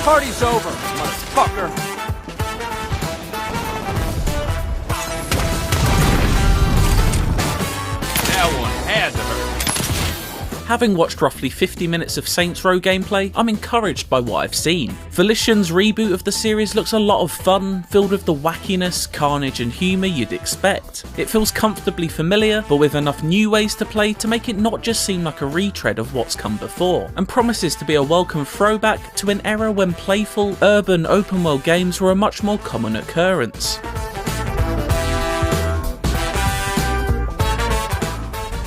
Party's over, motherfucker! That one had to hurt. Having watched roughly 50 minutes of Saints Row gameplay, I'm encouraged by what I've seen. Volition's reboot of the series looks a lot of fun, filled with the wackiness, carnage and humour you'd expect. It feels comfortably familiar, but with enough new ways to play to make it not just seem like a retread of what's come before, and promises to be a welcome throwback to an era when playful, urban, open world games were a much more common occurrence.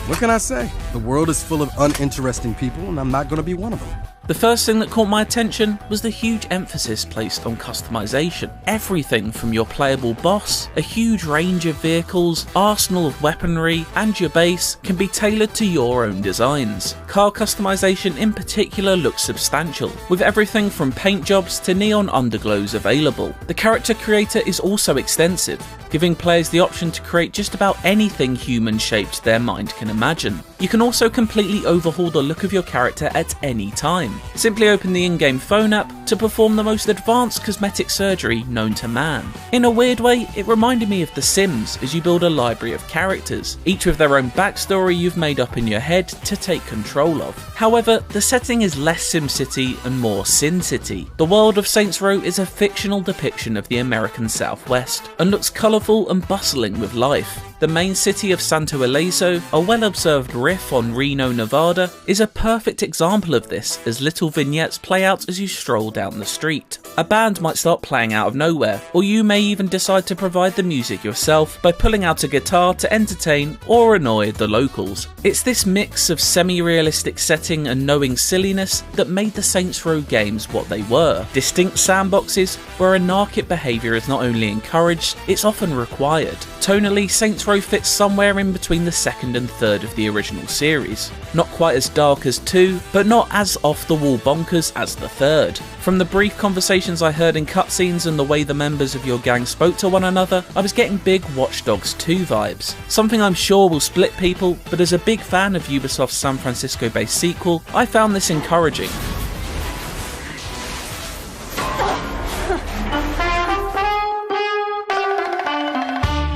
What can I say? The world is full of uninteresting people, and I'm not going to be one of them. The first thing that caught my attention was the huge emphasis placed on customization. Everything from your playable boss, a huge range of vehicles, arsenal of weaponry, and your base can be tailored to your own designs. Car customization in particular looks substantial, with everything from paint jobs to neon underglows available. The character creator is also extensive, giving players the option to create just about anything human-shaped their mind can imagine. You can also completely overhaul the look of your character at any time. Simply open the in-game phone app to perform the most advanced cosmetic surgery known to man. In a weird way, it reminded me of The Sims as you build a library of characters, each with their own backstory you've made up in your head to take control of. However, the setting is less SimCity and more Sin City. The world of Saints Row is a fictional depiction of the American Southwest, and looks colourful and bustling with life. The main city of Santo Ileso, a well-observed riff on Reno, Nevada, is a perfect example of this, as little vignettes play out as you stroll down the street. A band might start playing out of nowhere, or you may even decide to provide the music yourself by pulling out a guitar to entertain or annoy the locals. It's this mix of semi-realistic setting and knowing silliness that made the Saints Row games what they were. Distinct sandboxes where anarchic behaviour is not only encouraged, it's often required. Tonally, Saints Row fits somewhere in between the second and third of the original series. Not quite as dark as 2, but not as off-the-wall bonkers as the third. From the brief conversations I heard in cutscenes and the way the members of your gang spoke to one another, I was getting big Watch Dogs 2 vibes. Something I'm sure will split people, but as a big fan of Ubisoft's San Francisco-based sequel, I found this encouraging.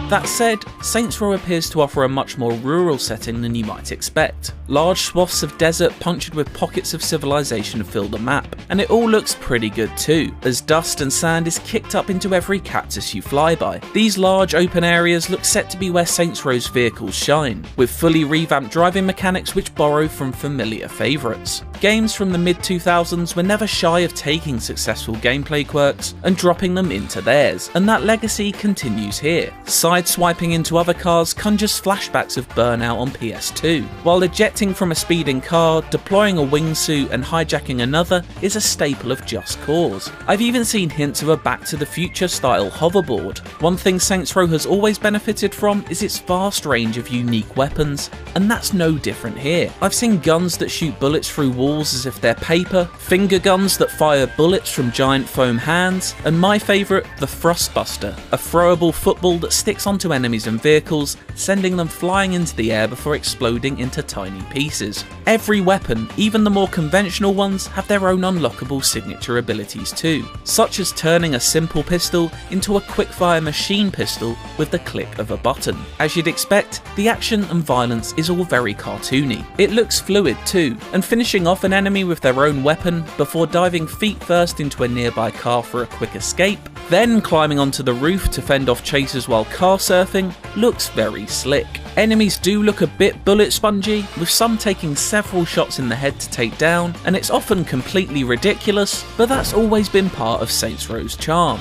That said, Saints Row appears to offer a much more rural setting than you might expect. Large swaths of desert punctured with pockets of civilization fill the map, and it all looks pretty good too, as dust and sand is kicked up into every cactus you fly by. These large open areas look set to be where Saints Row's vehicles shine, with fully revamped driving mechanics which borrow from familiar favourites. Games from the mid-2000s were never shy of taking successful gameplay quirks and dropping them into theirs, and that legacy continues here. Sideswiping into other cars conjures flashbacks of Burnout on PS2, while ejecting from a speeding car, deploying a wingsuit and hijacking another is a staple of Just Cause. I've even seen hints of a Back to the Future style hoverboard. One thing Saints Row has always benefited from is its vast range of unique weapons, and that's no different here. I've seen guns that shoot bullets through walls as if they're paper, finger guns that fire bullets from giant foam hands, and my favourite, the Thrustbuster, a throwable football that sticks onto enemies and vehicles, sending them flying into the air before exploding into tiny pieces. Every weapon, even the more conventional ones, have their own unlockable signature abilities too, such as turning a simple pistol into a quickfire machine pistol with the click of a button. As you'd expect, the action and violence is all very cartoony. It looks fluid too, and finishing off an enemy with their own weapon before diving feet first into a nearby car for a quick escape, then climbing onto the roof to fend off chasers while car surfing, looks very slick. Enemies do look a bit bullet spongy, with some taking several shots in the head to take down, and it's often completely ridiculous, but that's always been part of Saints Row's charm.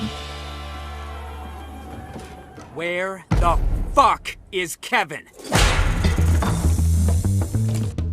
Where the fuck is Kevin?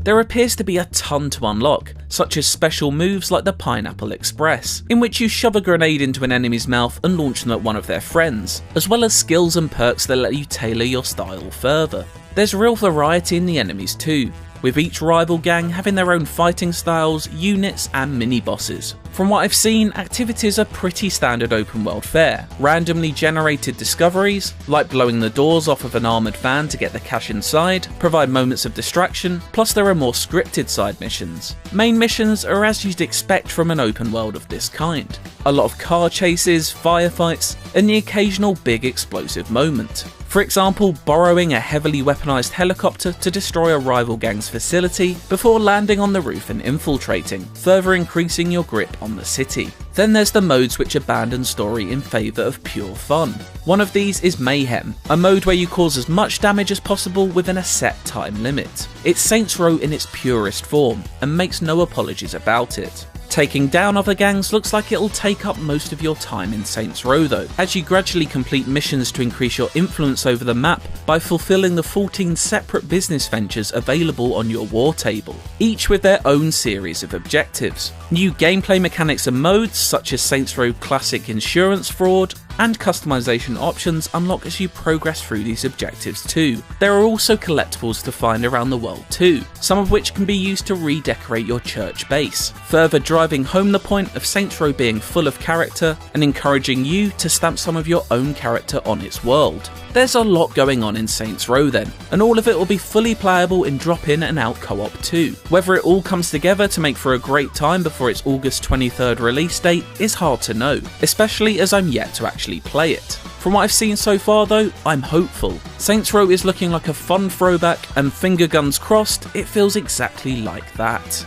There appears to be a ton to unlock, such as special moves like the Pineapple Express, in which you shove a grenade into an enemy's mouth and launch them at one of their friends, as well as skills and perks that let you tailor your style further. There's real variety in the enemies too, with each rival gang having their own fighting styles, units and mini-bosses. From what I've seen, activities are pretty standard open world fare. Randomly generated discoveries, like blowing the doors off of an armoured van to get the cash inside, provide moments of distraction, plus there are more scripted side missions. Main missions are as you'd expect from an open world of this kind. A lot of car chases, firefights, and the occasional big explosive moment. For example, borrowing a heavily weaponized helicopter to destroy a rival gang's facility before landing on the roof and infiltrating, further increasing your grip on the city. Then there's the modes which abandon story in favour of pure fun. One of these is Mayhem, a mode where you cause as much damage as possible within a set time limit. It's Saints Row in its purest form, and makes no apologies about it. Taking down other gangs looks like it'll take up most of your time in Saints Row though, as you gradually complete missions to increase your influence over the map by fulfilling the 14 separate business ventures available on your war table, each with their own series of objectives. New gameplay mechanics and modes such as Saints Row Classic Insurance Fraud and customization options unlock as you progress through these objectives too. There are also collectibles to find around the world too, some of which can be used to redecorate your church base, further driving home the point of Saints Row being full of character and encouraging you to stamp some of your own character on its world. There's a lot going on in Saints Row then, and all of it will be fully playable in drop-in and out co-op too. Whether it all comes together to make for a great time before its August 23rd release date is hard to know, especially as I'm yet to actually play it. From what I've seen so far though, I'm hopeful. Saints Row is looking like a fun throwback, and finger guns crossed, it feels exactly like that.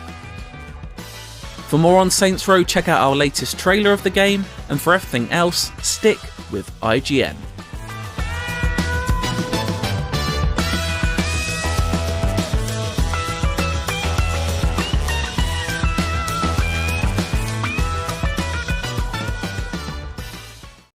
For more on Saints Row, check out our latest trailer of the game, and for everything else, stick with IGN.